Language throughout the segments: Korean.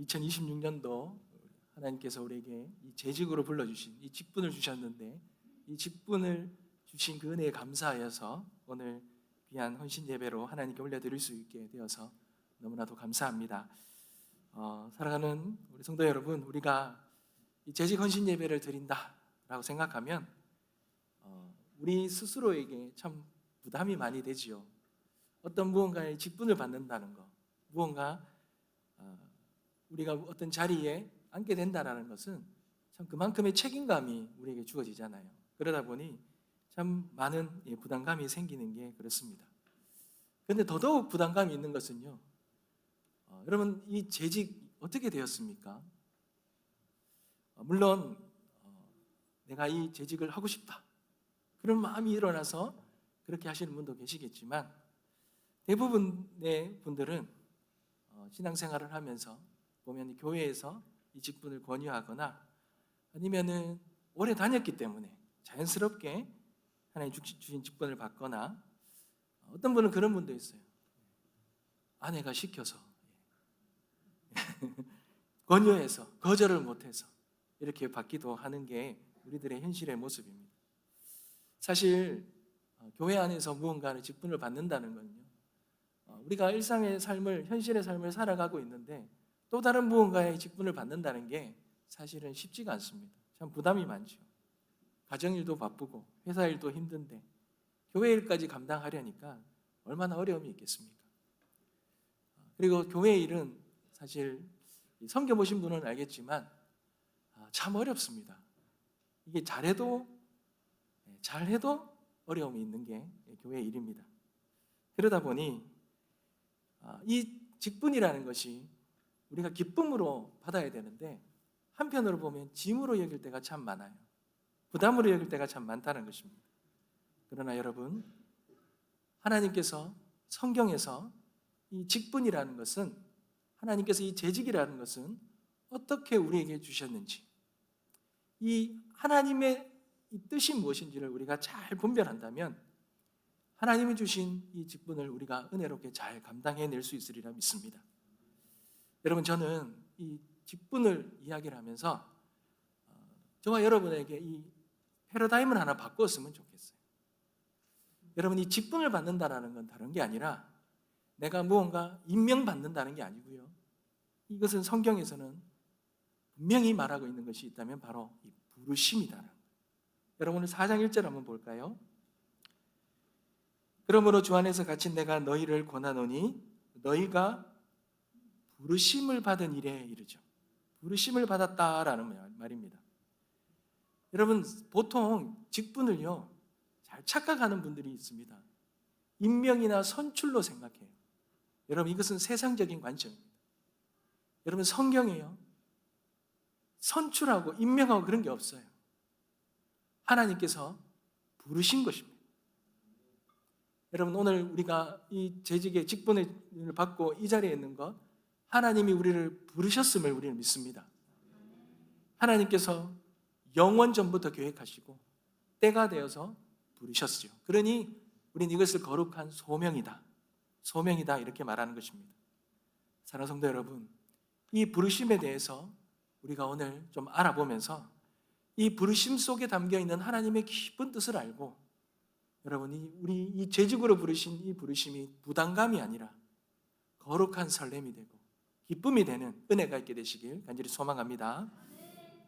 2026년도 하나님께서 우리에게 이 재직으로 불러주신 이 직분을 주셨는데, 이 직분을 주신 그 은혜에 감사하여서 오늘 귀한 헌신 예배로 하나님께 올려드릴 수 있게 되어서 너무나도 감사합니다. 살아가는 우리 성도 여러분, 우리가 이 재직 헌신 예배를 드린다라고 생각하면 우리 스스로에게 참 부담이 많이 되지요. 어떤 무언가의 직분을 받는다는 것, 무언가 우리가 어떤 자리에 앉게 된다는 것은 참 그만큼의 책임감이 우리에게 주어지잖아요. 그러다 보니 참 많은 부담감이 생기는 게 그렇습니다. 그런데 더더욱 부담감이 있는 것은요, 여러분, 이 재직 어떻게 되었습니까? 물론 내가 이 재직을 하고 싶다, 그런 마음이 일어나서 그렇게 하시는 분도 계시겠지만, 대부분의 분들은 신앙생활을 하면서 보면 교회에서 이 직분을 권유하거나 아니면은 오래 다녔기 때문에 자연스럽게 하나님 주신 직분을 받거나, 어떤 분은 그런 분도 있어요. 아내가 시켜서 권유해서 거절을 못해서 이렇게 받기도 하는 게 우리들의 현실의 모습입니다. 사실 교회 안에서 무언가를 직분을 받는다는 건요, 우리가 일상의 삶을, 현실의 삶을 살아가고 있는데 또 다른 무언가의 직분을 받는다는 게 사실은 쉽지가 않습니다. 참 부담이 많죠. 가정일도 바쁘고 회사 일도 힘든데 교회 일까지 감당하려니까 얼마나 어려움이 있겠습니까? 그리고 교회 일은 사실 섬겨보신 분은 알겠지만 참 어렵습니다. 이게 잘해도 어려움이 있는 게 교회 일입니다. 그러다 보니 이 직분이라는 것이 우리가 기쁨으로 받아야 되는데, 한편으로 보면 짐으로 여길 때가 참 많아요. 부담으로 여길 때가 참 많다는 것입니다. 그러나 여러분, 하나님께서 성경에서 이 직분이라는 것은, 하나님께서 이 재직이라는 것은 어떻게 우리에게 주셨는지, 이 하나님의 이 뜻이 무엇인지를 우리가 잘 분별한다면 하나님이 주신 이 직분을 우리가 은혜롭게 잘 감당해낼 수 있으리라 믿습니다. 여러분, 저는 이 직분을 이야기를 하면서 저와 여러분에게 이 패러다임을 하나 바꾸었으면 좋겠어요. 여러분, 이 직분을 받는다는 건 다른 게 아니라 내가 무언가 임명받는다는 게 아니고요, 이것은 성경에서는 분명히 말하고 있는 것이 있다면 바로 이 부르심이다라는 거예요. 여러분, 오늘 4장 1절 한번 볼까요? 그러므로 주 안에서 갇힌 내가 너희를 권하노니 너희가 부르심을 받은 일에 이르죠. 부르심을 받았다라는 말입니다. 여러분, 보통 직분을요 잘 착각하는 분들이 있습니다. 임명이나 선출로 생각해요. 여러분, 이것은 세상적인 관점입니다. 여러분, 성경에요 선출하고 임명하고 그런 게 없어요. 하나님께서 부르신 것입니다. 여러분, 오늘 우리가 이 재직의 직분을 받고 이 자리에 있는 것, 하나님이 우리를 부르셨음을 우리는 믿습니다. 하나님께서 영원 전부터 계획하시고 때가 되어서 부르셨죠. 그러니 우리는 이것을 거룩한 소명이다 이렇게 말하는 것입니다. 사랑하는 성도 여러분, 이 부르심에 대해서 우리가 오늘 좀 알아보면서 이 부르심 속에 담겨있는 하나님의 깊은 뜻을 알고, 여러분이 우리 이 재직으로 부르신 이 부르심이 부담감이 아니라 거룩한 설렘이 되고 기쁨이 되는 은혜가 있게 되시길 간절히 소망합니다.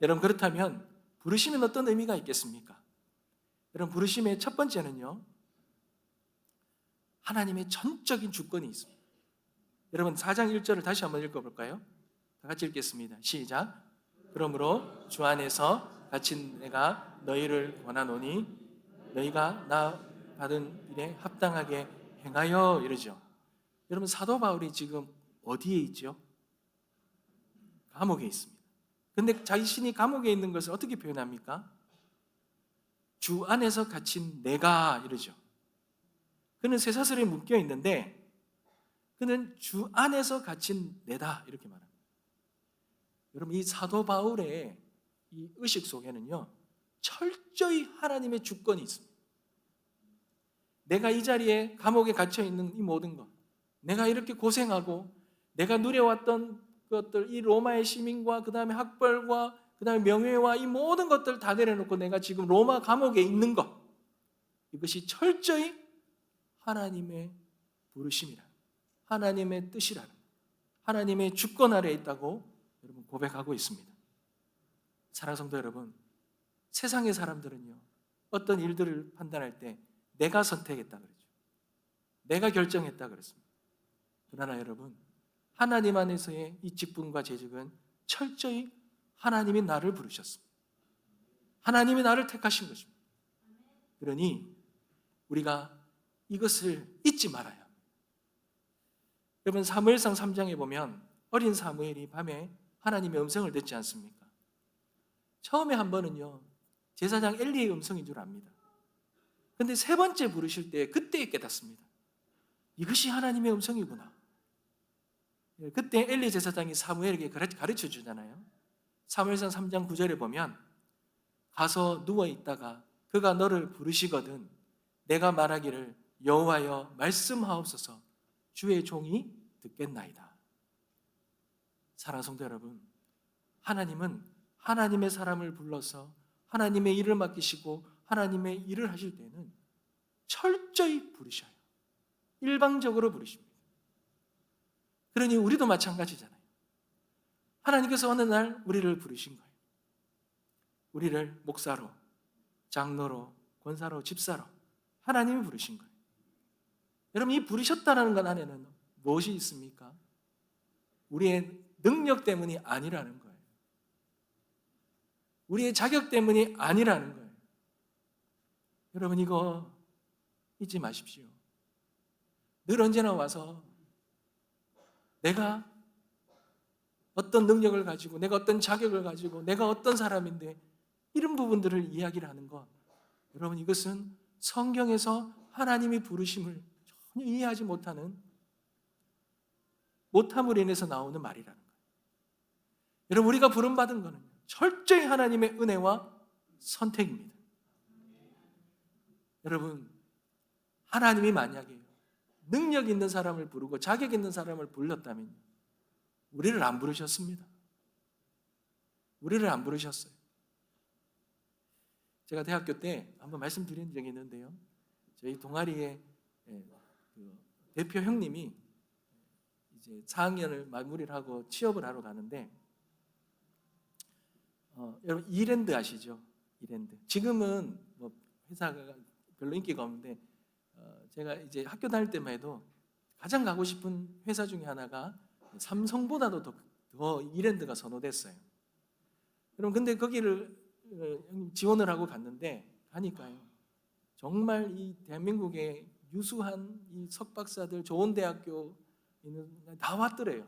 여러분, 그렇다면 부르심은 어떤 의미가 있겠습니까? 여러분, 부르심의 첫 번째는요, 하나님의 전적인 주권이 있습니다. 여러분, 4장 1절을 다시 한번 읽어볼까요? 다 같이 읽겠습니다. 시작. 그러므로 주 안에서 갇힌 내가 너희를 권하노니 너희가 나 받은 일에 합당하게 행하여, 이러죠. 여러분, 사도 바울이 지금 어디에 있죠? 감옥에 있습니다. 근데 자신이 감옥에 있는 것을 어떻게 표현합니까? 주 안에서 갇힌 내가, 이러죠. 그는 쇠사슬에 묶여 있는데 그는 주 안에서 갇힌 내다 이렇게 말합니다. 여러분, 이 사도 바울의 이 의식 속에는요 철저히 하나님의 주권이 있습니다. 내가 이 자리에 감옥에 갇혀 있는 이 모든 것, 내가 이렇게 고생하고 내가 누려왔던 그것들, 이 로마의 시민과 그 다음에 학벌과 그 다음에 명예와 이 모든 것들 다 내려놓고 내가 지금 로마 감옥에 있는 것, 이것이 철저히 하나님의 부르심이라, 하나님의 뜻이라, 하나님의 주권 아래에 있다고 여러분 고백하고 있습니다. 사랑하는 성도 여러분, 세상의 사람들은요, 어떤 일들을 판단할 때 내가 선택했다 그러죠. 내가 결정했다 그랬습니다. 그러나 여러분, 하나님 안에서의 이 직분과 재직은 철저히 하나님이 나를 부르셨습니다. 하나님이 나를 택하신 것입니다. 그러니 우리가 이것을 잊지 말아야 합니다. 여러분, 사무엘상 3장에 보면 어린 사무엘이 밤에 하나님의 음성을 듣지 않습니까? 처음에 한 번은요, 제사장 엘리의 음성인 줄 압니다. 그런데 세 번째 부르실 때 그때 깨닫습니다. 이것이 하나님의 음성이구나. 그때 엘리 제사장이 사무엘에게 가르쳐 주잖아요. 사무엘상 3장 9절에 보면 가서 누워 있다가 그가 너를 부르시거든 내가 말하기를 여호와여 말씀하옵소서 주의 종이 듣겠나이다. 사랑하는 성도 여러분, 하나님은 하나님의 사람을 불러서 하나님의 일을 맡기시고 하나님의 일을 하실 때는 철저히 부르셔요. 일방적으로 부르십니다. 그러니 우리도 마찬가지잖아요. 하나님께서 어느 날 우리를 부르신 거예요. 우리를 목사로, 장로로, 권사로, 집사로 하나님이 부르신 거예요. 여러분, 이 부르셨다는 것 안에는 무엇이 있습니까? 우리의 능력 때문이 아니라는 거예요. 우리의 자격 때문이 아니라는 거예요. 여러분, 이거 잊지 마십시오. 늘 언제나 와서 내가 어떤 능력을 가지고, 내가 어떤 자격을 가지고, 내가 어떤 사람인데 이런 부분들을 이야기를 하는 것, 여러분, 이것은 성경에서 하나님이 부르심을 전혀 이해하지 못함으로 인해서 나오는 말이라는 거예요. 여러분, 우리가 부름받은 것은 철저히 하나님의 은혜와 선택입니다. 여러분, 하나님이 만약에 능력 있는 사람을 부르고 자격 있는 사람을 불렀다면 우리를 안 부르셨습니다. 우리를 안 부르셨어요. 제가 대학교 때 한번 말씀드린 적이 있는데요, 저희 동아리의 대표 형님이 이제 4학년을 마무리를 하고 취업을 하러 가는데, 여러분 이랜드 아시죠? 이랜드. 지금은 뭐 회사가 별로 인기가 없는데, 제가 이제 학교 다닐 때만 해도 가장 가고 싶은 회사 중에 하나가 삼성보다도 더 이랜드가 선호됐어요. 여러분, 근데 거기를 지원을 하고 갔는데, 가니까요, 정말 이 대한민국의 유수한 이 석박사들, 좋은 대학교 다 왔더래요.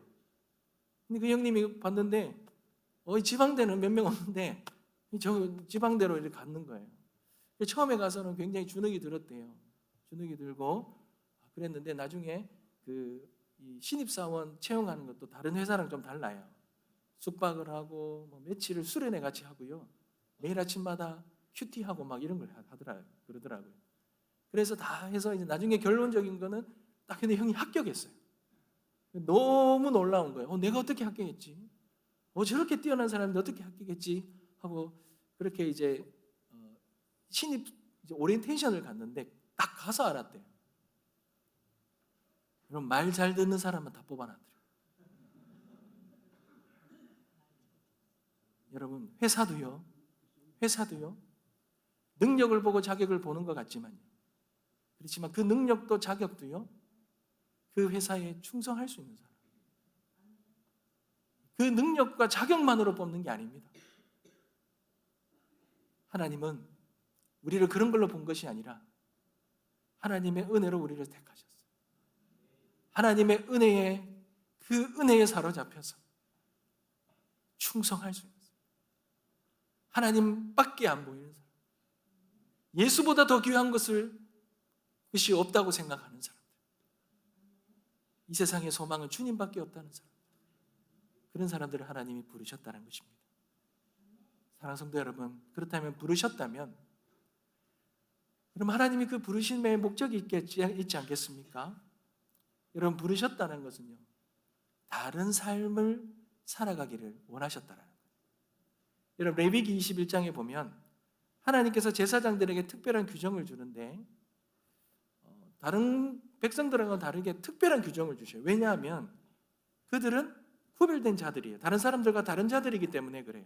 근데 그 형님이 봤는데 지방대는 몇 명 없는데 저 지방대로 이렇게 갔는 거예요. 처음에 가서는 굉장히 주눅이 들었대요. 주눅이 들고 그랬는데, 나중에 이 신입사원 채용하는 것도 다른 회사랑 좀 달라요. 숙박을 하고 뭐 며칠을 수련회 같이 하고요, 매일 아침마다 큐티하고 막 이런 걸 그러더라고요. 그래서 다 해서 이제 나중에 결론적인 거는 딱, 근데 형이 합격했어요. 너무 놀라운 거예요. 내가 어떻게 합격했지? 저렇게 뛰어난 사람인데 어떻게 합격했지? 하고 그렇게 이제 신입 이제 오리엔테이션을 갔는데 딱 가서 알았대요. 그럼 말 잘 듣는 사람은 다 뽑아놨더래요. 여러분, 회사도요 능력을 보고 자격을 보는 것 같지만요, 그렇지만 그 능력도 자격도요, 그 회사에 충성할 수 있는 사람, 그 능력과 자격만으로 뽑는 게 아닙니다. 하나님은 우리를 그런 걸로 본 것이 아니라 하나님의 은혜로 우리를 택하셨어요. 하나님의 그 은혜에 사로잡혀서 충성할 수 있는 사람, 하나님밖에 안 보이는 사람, 예수보다 더 귀한 것이 없다고 생각하는 사람들, 이 세상의 소망은 주님밖에 없다는 사람, 그런 사람들을 하나님이 부르셨다는 것입니다. 사랑하는 성도 여러분, 그렇다면 부르셨다면 그럼 하나님이 그 부르심의 목적이 있지 않겠습니까? 여러분, 부르셨다는 것은요, 다른 삶을 살아가기를 원하셨다라는 거예요. 여러분, 레위기 21장에 보면 하나님께서 제사장들에게 특별한 규정을 주는데 다른 백성들하고는 다르게 특별한 규정을 주셔요. 왜냐하면 그들은 구별된 자들이에요. 다른 사람들과 다른 자들이기 때문에 그래요.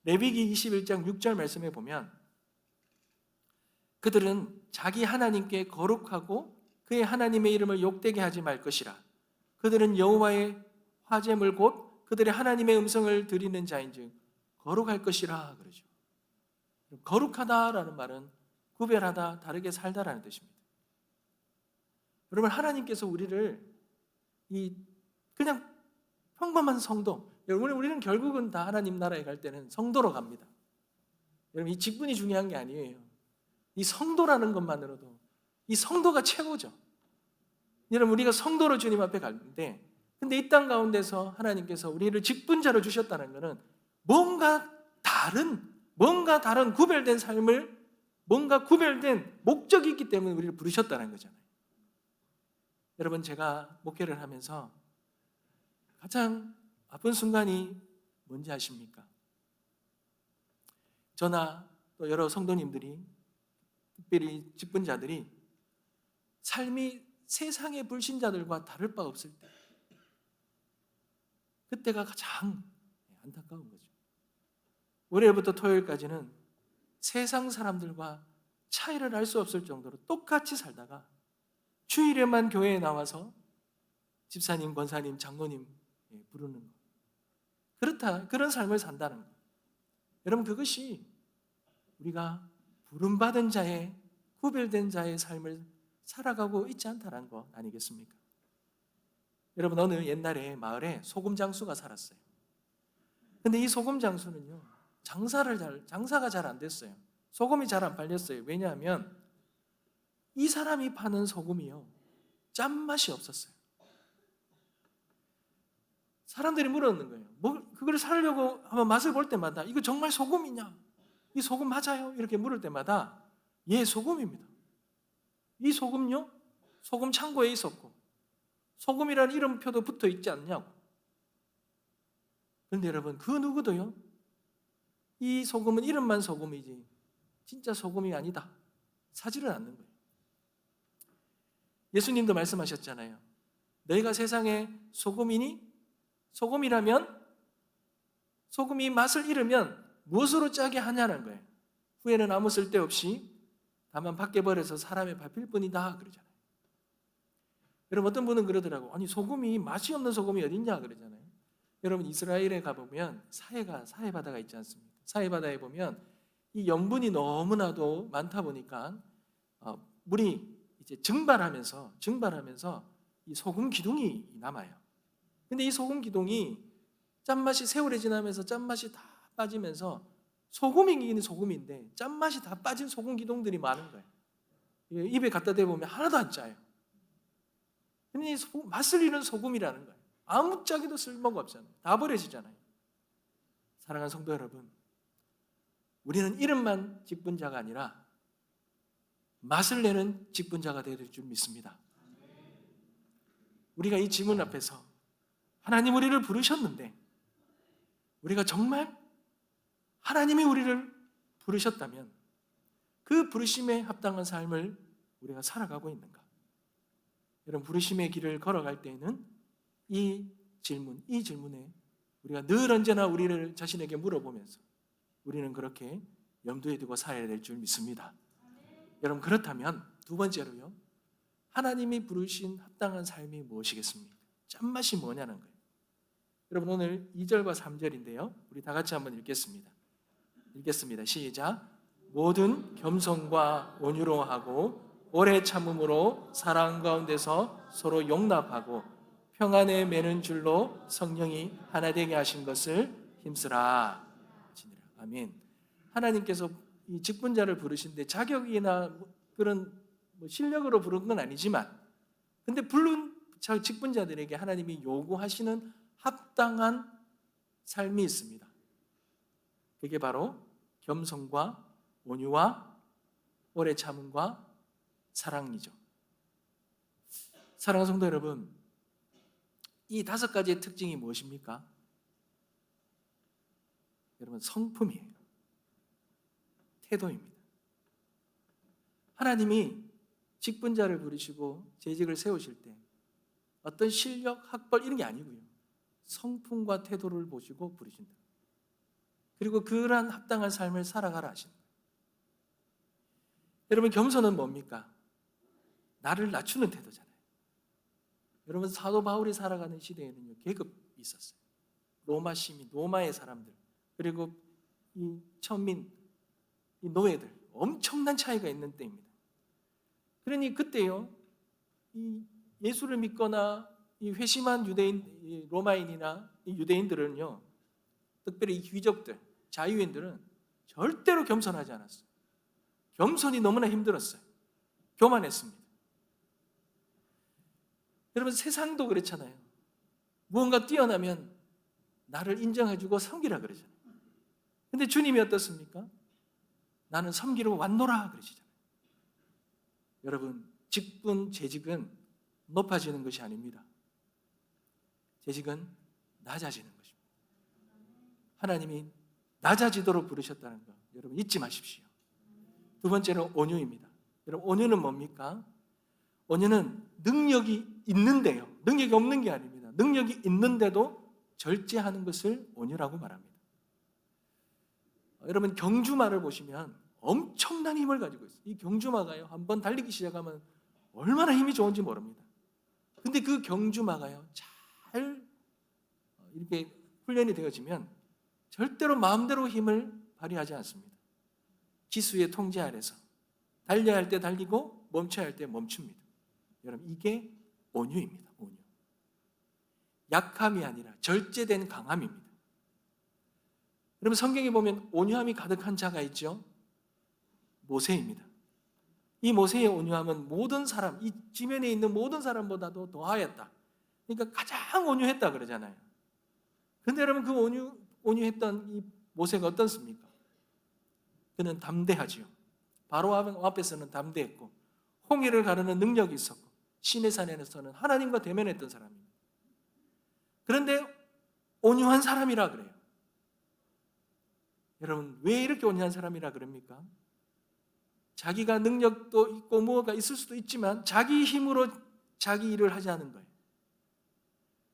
레위기 21장 6절 말씀에 보면 그들은 자기 하나님께 거룩하고 그의 하나님의 이름을 욕되게 하지 말 것이라. 그들은 여호와의 화제물 곧 그들의 하나님의 음성을 드리는 자인즉 거룩할 것이라 그러죠. 거룩하다라는 말은 구별하다, 다르게 살다라는 뜻입니다. 여러분, 하나님께서 우리를 그냥 평범한 성도, 여러분, 우리는 결국은 다 하나님 나라에 갈 때는 성도로 갑니다. 여러분, 이 직분이 중요한 게 아니에요. 이 성도라는 것만으로도 이 성도가 최고죠. 여러분, 우리가 성도로 주님 앞에 가는데, 근데 이 땅 가운데서 하나님께서 우리를 직분자로 주셨다는 것은 뭔가 다른 구별된 삶을, 뭔가 구별된 목적이 있기 때문에 우리를 부르셨다는 거잖아요. 여러분, 제가 목회를 하면서 가장 아픈 순간이 뭔지 아십니까? 저나 또 여러 성도님들이, 특별히 직분자들이 삶이 세상의 불신자들과 다를 바 없을 때, 그때가 가장 안타까운 거죠. 월요일부터 토요일까지는 세상 사람들과 차이를 알 수 없을 정도로 똑같이 살다가 주일에만 교회에 나와서 집사님, 권사님, 장로님 부르는 것, 그런 삶을 산다는 것. 여러분, 그것이 우리가 부름받은 자의, 구별된 자의 삶을 살아가고 있지 않다는 것 아니겠습니까? 여러분, 어느 옛날에 마을에 소금 장수가 살았어요. 근데 이 소금 장수는요, 장사가 잘 안 됐어요. 소금이 잘 안 팔렸어요. 왜냐하면 이 사람이 파는 소금이요, 짠맛이 없었어요. 사람들이 물었는 거예요. 그걸 사려고 한번 맛을 볼 때마다 이거 정말 소금이냐? 이 소금 맞아요? 이렇게 물을 때마다 예, 소금입니다. 이 소금요? 소금 창고에 있었고 소금이라는 이름표도 붙어 있지 않냐고. 그런데 여러분, 그 누구도요, 이 소금은 이름만 소금이지 진짜 소금이 아니다, 사지를 않는 거예요. 예수님도 말씀하셨잖아요. 너희가 세상의 소금이니? 소금이라면, 소금이 맛을 잃으면 무엇으로 짜게 하냐는 거예요. 후에는 아무 쓸데없이 다만 밖에 버려서 사람의 밟힐 뿐이다 그러잖아요. 여러분, 어떤 분은 그러더라고. 아니, 소금이 맛이 없는 소금이 어딨냐 그러잖아요. 여러분, 이스라엘에 가보면 사해바다가 있지 않습니까? 사해바다에 보면 이 염분이 너무나도 많다 보니까 물이 이제 증발하면서 이 소금 기둥이 남아요. 근데 이 소금 기둥이 짠맛이 세월이 지나면서 짠맛이 다 빠지면서 소금이긴 소금인데 짠맛이 다 빠진 소금 기둥들이 많은 거예요. 입에 갖다 대보면 하나도 안 짜요. 근데 맛을 잃은 소금이라는 거예요. 아무짝에도 쓸모가 없잖아요. 다 버려지잖아요. 사랑하는 성도 여러분, 우리는 이름만 직분자가 아니라 맛을 내는 직분자가 되어야 될 줄 믿습니다. 우리가 이 질문 앞에서 하나님 우리를 부르셨는데 우리가 정말 하나님이 우리를 부르셨다면 그 부르심에 합당한 삶을 우리가 살아가고 있는가? 여러분, 부르심의 길을 걸어갈 때에는 이 질문에 우리가 늘 언제나 우리를 자신에게 물어보면서 우리는 그렇게 염두에 두고 살아야 될 줄 믿습니다. 여러분, 그렇다면 두 번째로요, 하나님이 부르신 합당한 삶이 무엇이겠습니까? 짠맛이 뭐냐는 거예요. 여러분, 오늘 2절과 3절인데요. 우리 다 같이 한번 읽겠습니다. 시작. 모든 겸손과 온유로 하고 오래 참음으로 사랑 가운데서 서로 용납하고 평안에 매는 줄로 성령이 하나 되게 하신 것을 힘쓰라. 아멘. 하나님께서 이 직분자를 부르신데 자격이나 그런 실력으로 부른 건 아니지만, 근데 부른 직분자들에게 하나님이 요구하시는 합당한 삶이 있습니다. 그게 바로 겸손과 온유와 오래 참음과 사랑이죠. 사랑하는 성도 여러분, 이 5가지의 특징이 무엇입니까? 여러분, 성품이에요. 태도입니다. 하나님이 직분자를 부르시고 재직을 세우실 때 어떤 실력, 학벌 이런 게 아니고요. 성품과 태도를 보시고 부르신다. 그리고 그러한 합당한 삶을 살아가라 하신다. 여러분, 겸손은 뭡니까? 나를 낮추는 태도잖아요. 여러분, 사도 바울이 살아가는 시대에는요, 계급이 있었어요. 로마 시민, 로마의 사람들, 그리고 이 천민, 이 노예들, 엄청난 차이가 있는 때입니다. 그러니 그때요, 이 예수를 믿거나 이 회심한 유대인, 로마인이나 이 유대인들은요, 특별히 이 귀족들, 자유인들은 절대로 겸손하지 않았어요. 겸손이 너무나 힘들었어요. 교만했습니다. 여러분, 세상도 그렇잖아요. 무언가 뛰어나면 나를 인정해주고 섬기라 그러잖아요. 근데 주님이 어떻습니까? 나는 섬기러 왔노라 그러시잖아요. 여러분, 직분, 재직은 높아지는 것이 아닙니다. 재직은 낮아지는 것입니다. 하나님이 낮아지도록 부르셨다는 거 여러분 잊지 마십시오. 두 번째는 온유입니다. 여러분, 온유는 뭡니까? 온유는 능력이 있는데요, 능력이 없는 게 아닙니다. 능력이 있는데도 절제하는 것을 온유라고 말합니다. 여러분, 경주마를 보시면 엄청난 힘을 가지고 있어요. 이 경주마가요, 한번 달리기 시작하면 얼마나 힘이 좋은지 모릅니다. 근데 그 경주마가요, 잘 이렇게 훈련이 되어지면 절대로 마음대로 힘을 발휘하지 않습니다. 기수의 통제 아래서 달려야 할 때 달리고 멈춰야 할 때 멈춥니다. 여러분, 이게 온유입니다. 온유. 약함이 아니라 절제된 강함입니다. 여러분, 성경에 보면 온유함이 가득한 자가 있죠. 모세입니다. 이 모세의 온유함은 모든 사람, 이 지면에 있는 모든 사람보다도 더하였다. 그러니까 가장 온유했다 그러잖아요. 그런데 여러분, 그 온유했던 이 모세가 어떻습니까? 그는 담대하지요. 바로 앞에서는 담대했고 홍해를 가르는 능력이 있었고 시내산에서는 하나님과 대면했던 사람입니다. 그런데 온유한 사람이라 그래요. 여러분, 왜 이렇게 온유한 사람이라 그럽니까? 자기가 능력도 있고 무엇가 있을 수도 있지만 자기 힘으로 자기 일을 하지 않은 거예요.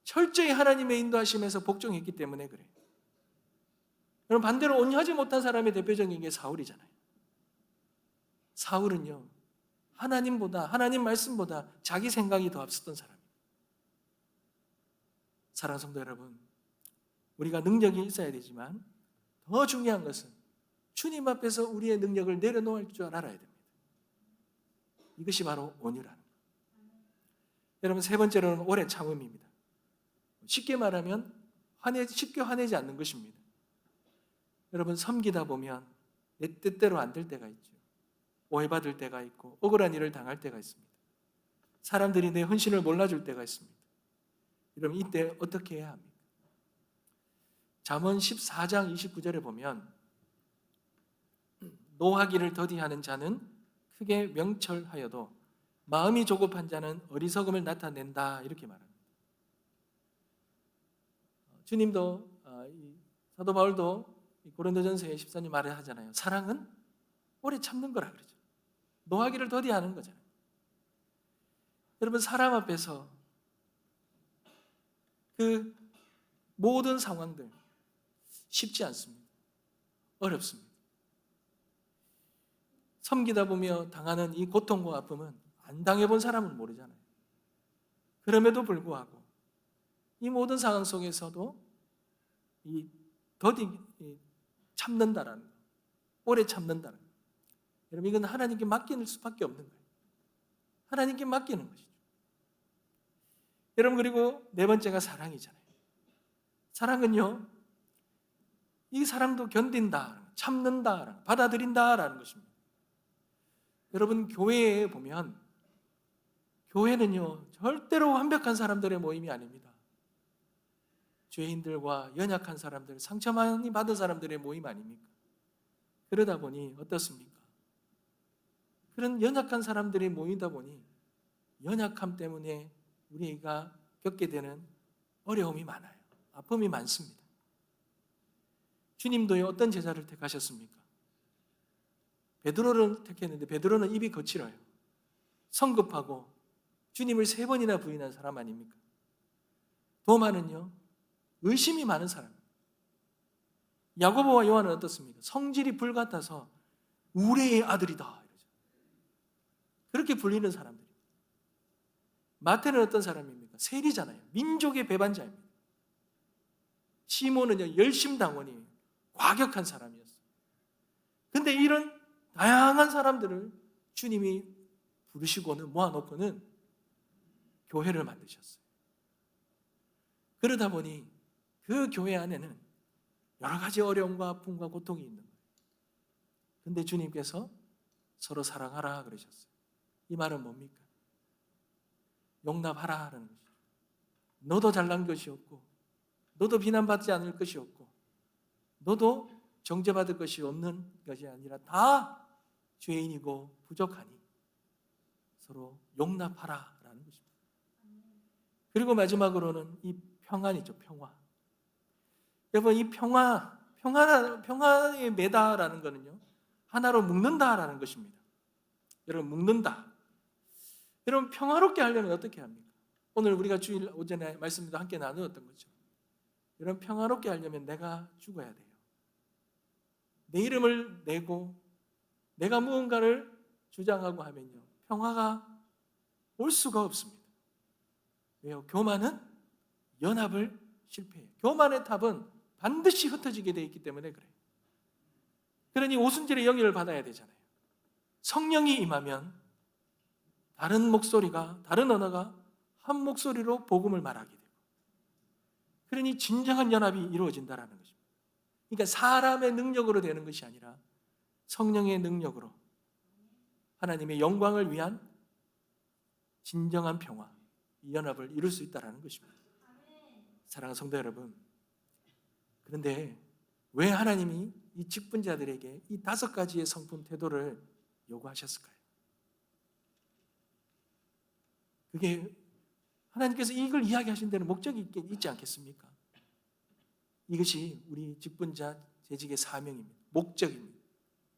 철저히 하나님의 인도하심에서 복종했기 때문에 그래요. 여러분, 반대로 온유하지 못한 사람의 대표적인 게 사울이잖아요. 사울은요, 하나님 말씀보다 자기 생각이 더 앞섰던 사람이에요. 사랑하는 성도 여러분, 우리가 능력이 있어야 되지만 더 중요한 것은 주님 앞에서 우리의 능력을 내려놓을 줄 알아야 됩니다. 이것이 바로 온유라는 거예요. 여러분, 세 번째로는 오래 참음입니다. 쉽게 말하면 쉽게 화내지 않는 것입니다. 여러분, 섬기다 보면 내 뜻대로 안 될 때가 있죠. 오해받을 때가 있고 억울한 일을 당할 때가 있습니다. 사람들이 내 헌신을 몰라줄 때가 있습니다. 여러분, 이때 어떻게 해야 합니까? 잠언 14장 29절에 보면 노하기를 더디하는 자는 크게 명철하여도 마음이 조급한 자는 어리석음을 나타낸다, 이렇게 말합니다. 주님도 사도 바울도 고린도전서에 14절 말을 하잖아요. 사랑은 오래 참는 거라 그러죠. 노하기를 더디하는 거잖아요. 여러분, 사람 앞에서 그 모든 상황들 쉽지 않습니다. 어렵습니다. 섬기다 보며 당하는 이 고통과 아픔은 안 당해본 사람은 모르잖아요. 그럼에도 불구하고 이 모든 상황 속에서도 참는다라는 거, 오래 참는다는 거. 여러분, 이건 하나님께 맡기는 수밖에 없는 거예요. 하나님께 맡기는 것이죠. 여러분, 그리고 네 번째가 사랑이잖아요. 사랑은요, 이 사랑도 견딘다, 참는다, 받아들인다라는 것입니다. 여러분, 교회에 보면 교회는요, 절대로 완벽한 사람들의 모임이 아닙니다. 죄인들과 연약한 사람들, 상처 많이 받은 사람들의 모임 아닙니까? 그러다 보니 어떻습니까? 그런 연약한 사람들이 모이다 보니 연약함 때문에 우리가 겪게 되는 어려움이 많아요. 아픔이 많습니다. 주님도요 어떤 제자를 택하셨습니까? 베드로를 택했는데 베드로는 입이 거칠어요. 성급하고 주님을 3번이나 부인한 사람 아닙니까? 도마는요 의심이 많은 사람. 야고보와 요한은 어떻습니까? 성질이 불같아서 우레의 아들이다 이러죠. 그렇게 불리는 사람들이. 마태는 어떤 사람입니까? 세리잖아요. 민족의 배반자입니다. 시몬은요 열심당원이에요. 과격한 사람이었어요. 근데 이런 다양한 사람들을 주님이 부르시고는 모아놓고는 교회를 만드셨어요. 그러다 보니 그 교회 안에는 여러 가지 어려움과 아픔과 고통이 있는 거예요. 근데 주님께서 서로 사랑하라 그러셨어요. 이 말은 뭡니까? 용납하라는 것이죠. 너도 잘난 것이 없고 너도 비난받지 않을 것이 없고 너도 정죄받을 것이 없는 것이 아니라 다 죄인이고 부족하니 서로 용납하라라는 것입니다. 그리고 마지막으로는 이 평안이죠. 평화. 여러분 이 평화의 매다라는 것은요 하나로 묶는다라는 것입니다. 여러분 묶는다. 여러분 평화롭게 하려면 어떻게 합니까? 오늘 우리가 주일 오전에 말씀도 함께 나누었던 거죠. 여러분 평화롭게 하려면 내가 죽어야 돼요. 내 이름을 내고 내가 무언가를 주장하고 하면요 평화가 올 수가 없습니다. 왜요? 교만은 연합을 실패해요. 교만의 탑은 반드시 흩어지게 되어 있기 때문에 그래요. 그러니 오순절에 영예를 받아야 되잖아요. 성령이 임하면 다른 목소리가, 다른 언어가 한 목소리로 복음을 말하게 되고, 그러니 진정한 연합이 이루어진다는 것입니다. 그러니까 사람의 능력으로 되는 것이 아니라 성령의 능력으로 하나님의 영광을 위한 진정한 평화, 이 연합을 이룰 수 있다는 것입니다. 사랑하는 성도 여러분, 그런데 왜 하나님이 이 직분자들에게 이 5가지의 성품 태도를 요구하셨을까요? 그게 하나님께서 이걸 이야기하신 데는 목적이 있지 않겠습니까? 이것이 우리 직분자 재직의 사명입니다. 목적입니다.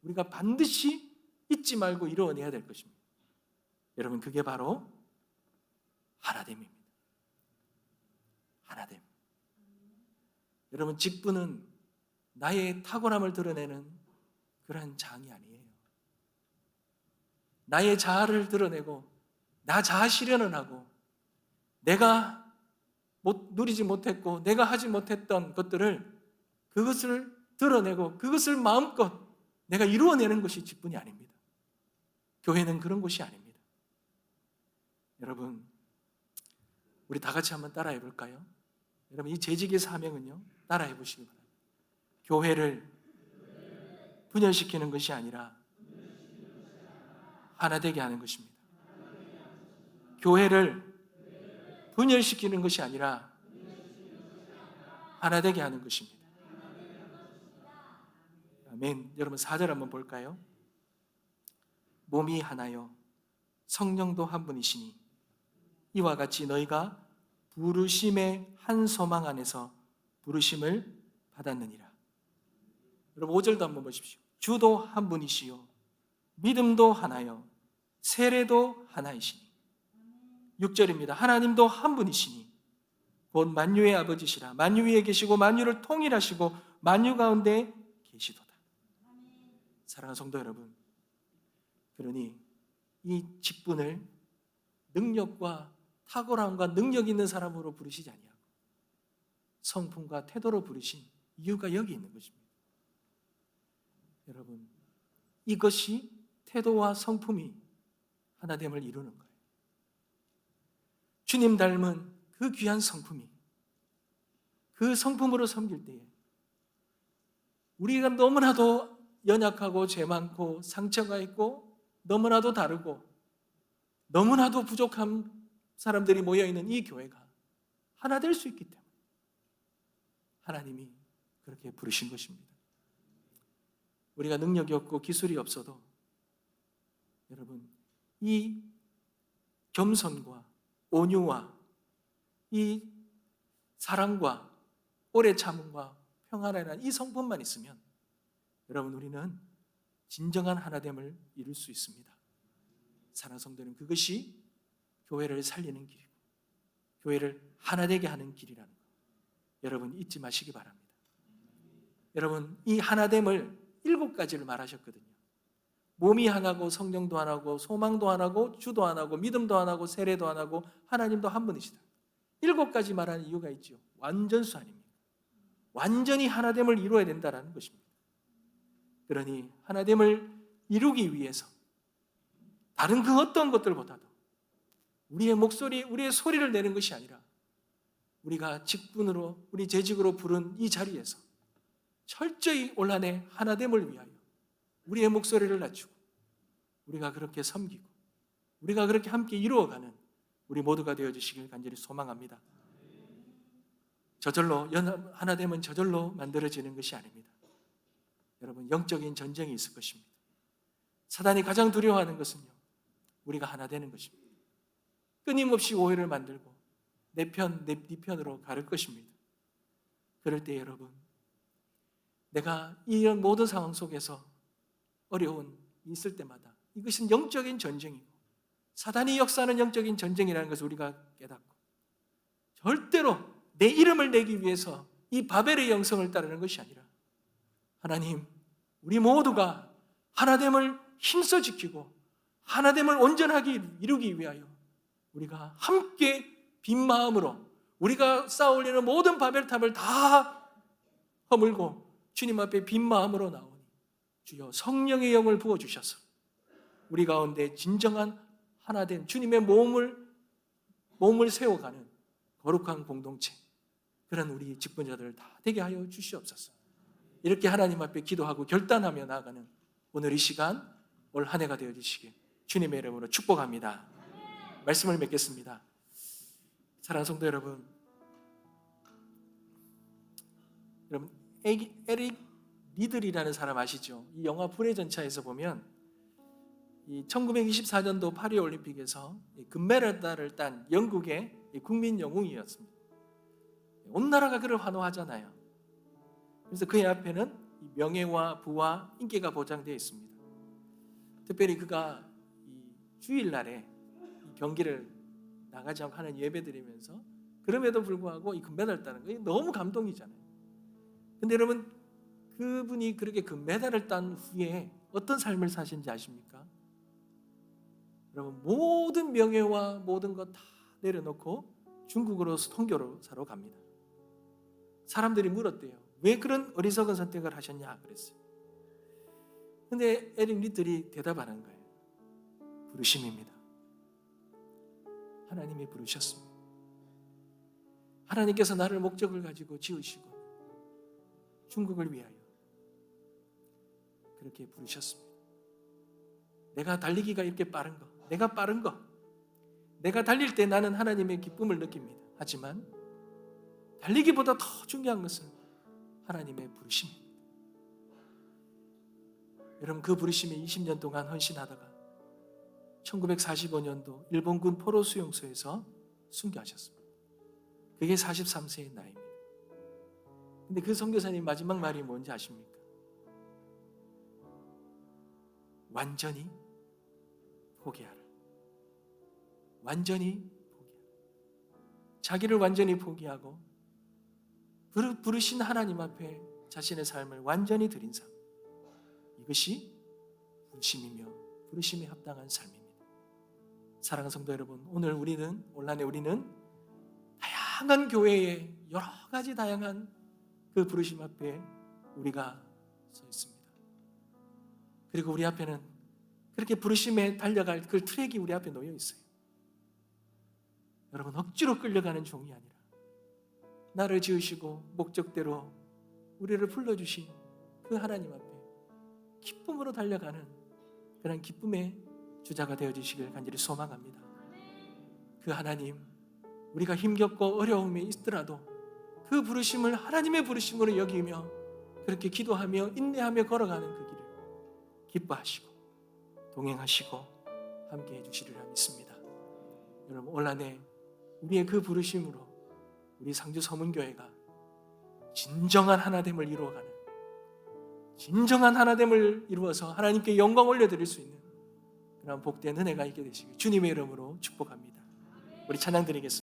우리가 반드시 잊지 말고 이루어내야 될 것입니다. 여러분 그게 바로 하나됨입니다. 하나됨. 여러분 직분은 나의 탁월함을 드러내는 그러한 장이 아니에요. 나의 자아를 드러내고 나 자아 실현을 하고 내가 누리지 못했고 내가 하지 못했던 것들을 그것을 드러내고 그것을 마음껏 내가 이루어내는 것이 직분이 아닙니다. 교회는 그런 곳이 아닙니다. 여러분 우리 다 같이 한번 따라해 볼까요? 여러분 이 재직의 사명은요 따라해 보시기 바랍니다. 교회를 분열시키는 것이 아니라 하나 되게 하는 것입니다. 교회를 분열시키는 것이 아니라 하나 되게 하는 것입니다. 아멘. 여러분 4절 한번 볼까요? 몸이 하나요 성령도 한 분이시니 이와 같이 너희가 부르심의 한 소망 안에서 부르심을 받았느니라. 여러분 5절도 한번 보십시오. 주도 한 분이시요 믿음도 하나요 세례도 하나이시니 6절입니다. 하나님도 한 분이시니 곧 만유의 아버지시라. 만유 위에 계시고 만유를 통일하시고 만유 가운데 계시도다. 사랑하는 성도 여러분, 그러니 이 직분을 능력과 탁월함과 능력 있는 사람으로 부르시지 아니하고 성품과 태도로 부르신 이유가 여기 있는 것입니다. 여러분, 이것이 태도와 성품이 하나됨을 이루는 거예요. 주님 닮은 그 귀한 성품이 그 성품으로 섬길 때에 우리가 너무나도 연약하고 죄 많고 상처가 있고 너무나도 다르고 너무나도 부족한 사람들이 모여있는 이 교회가 하나 될 수 있기 때문에 하나님이 그렇게 부르신 것입니다. 우리가 능력이 없고 기술이 없어도 여러분 이 겸손과 온유와 이 사랑과 오래 참음과 평안이라는 이 성품만 있으면 여러분 우리는 진정한 하나됨을 이룰 수 있습니다. 사랑하는 성도는 그것이 교회를 살리는 길이고 교회를 하나되게 하는 길이라는 것 여러분 잊지 마시기 바랍니다. 여러분 이 하나됨을 7가지를 말하셨거든요. 몸이 하나고 성령도 하나고 소망도 하나고 주도 하나고 믿음도 하나고 세례도 하나고 하나님도 한 분이시다. 7가지 말하는 이유가 있죠. 완전수 아닙니까? 완전히 하나됨을 이루어야 된다는 것입니다. 그러니 하나됨을 이루기 위해서 다른 그 어떤 것들보다도 우리의 목소리, 우리의 소리를 내는 것이 아니라 우리가 직분으로, 우리 재직으로 부른 이 자리에서 철저히 올 한 해 하나됨을 위하여 우리의 목소리를 낮추고 우리가 그렇게 섬기고 우리가 그렇게 함께 이루어가는 우리 모두가 되어주시길 간절히 소망합니다. 저절로 하나됨은 저절로 만들어지는 것이 아닙니다. 여러분 영적인 전쟁이 있을 것입니다. 사단이 가장 두려워하는 것은요 우리가 하나 되는 것입니다. 끊임없이 오해를 만들고 내 편, 네 편으로 가를 것입니다. 그럴 때 여러분 내가 이런 모든 상황 속에서 어려운 있을 때마다 이것은 영적인 전쟁이고 사단이 역사하는 영적인 전쟁이라는 것을 우리가 깨닫고 절대로 내 이름을 내기 위해서 이 바벨의 영성을 따르는 것이 아니라 하나님 우리 모두가 하나됨을 힘써 지키고 하나됨을 온전하게 이루기 위하여 우리가 함께 빈 마음으로 우리가 쌓아올리는 모든 바벨탑을 다 허물고 주님 앞에 빈 마음으로 나오니 주여 성령의 영을 부어주셔서 우리 가운데 진정한 하나된 주님의 몸을 세워가는 거룩한 공동체 그런 우리 직분자들을 다 되게 하여 주시옵소서. 이렇게 하나님 앞에 기도하고 결단하며 나아가는 오늘 이 시간 올 한 해가 되어주시길 주님의 이름으로 축복합니다. 말씀을 맺겠습니다. 사랑하는 성도 여러분, 에릭 리들이라는 사람 아시죠? 이 영화 불의 전차에서 보면 이 1924년도 파리 올림픽에서 금메달을 딴 영국의 국민 영웅이었습니다. 온 나라가 그를 환호하잖아요. 그래서 그의 앞에는 명예와 부와 인기가 보장되어 있습니다. 특별히 그가 이 주일날에 이 경기를 나가지 않고 하는 예배드리면서 그럼에도 불구하고 이 금메달을 따는 거 너무 감동이잖아요. 근데 여러분 그분이 그렇게 금메달을 딴 후에 어떤 삶을 사신지 아십니까? 여러분 모든 명예와 모든 것 다 내려놓고 중국으로 선교로 사러 갑니다. 사람들이 물었대요. 왜 그런 어리석은 선택을 하셨냐 그랬어요. 근데 에릭 리들이 대답하는 거예요. 부르심입니다. 하나님이 부르셨습니다. 하나님께서 나를 목적을 가지고 지으시고 중국을 위하여 그렇게 부르셨습니다. 내가 달리기가 이렇게 빠른 거, 내가 빠른 거, 내가 달릴 때 나는 하나님의 기쁨을 느낍니다. 하지만 달리기보다 더 중요한 것은 하나님의 부르심입니다. 여러분 그 부르심에 20년 동안 헌신하다가 1945년도 일본군 포로 수용소에서 순교하셨습니다. 그게 43세의 나이입니다. 근데 그 선교사님 마지막 말이 뭔지 아십니까? 완전히 포기하라. 완전히 포기하라. 자기를 완전히 포기하고 부르신 하나님 앞에 자신의 삶을 완전히 드린 삶. 이것이 부르심이며 부르심에 합당한 삶입니다. 사랑하는 성도 여러분, 오늘 우리는 올 한 해 우리는 다양한 교회의 여러 가지 다양한 그 부르심 앞에 우리가 서 있습니다. 그리고 우리 앞에는 그렇게 부르심에 달려갈 그 트랙이 우리 앞에 놓여 있어요. 여러분 억지로 끌려가는 종이 아니라 나를 지으시고 목적대로 우리를 불러주신 그 하나님 앞에 기쁨으로 달려가는 그런 기쁨의 주자가 되어주시길 간절히 소망합니다. 그 하나님, 우리가 힘겹고 어려움이 있더라도 그 부르심을 하나님의 부르심으로 여기며 그렇게 기도하며 인내하며 걸어가는 그 길을 기뻐하시고 동행하시고 함께 해주시리라 믿습니다. 여러분 올 한 해 우리의 그 부르심으로 우리 상주 서문교회가 진정한 하나됨을 이루어가는, 진정한 하나됨을 이루어서 하나님께 영광 올려드릴 수 있는 그런 복된 은혜가 있게 되시길 주님의 이름으로 축복합니다. 우리 찬양 드리겠습니다.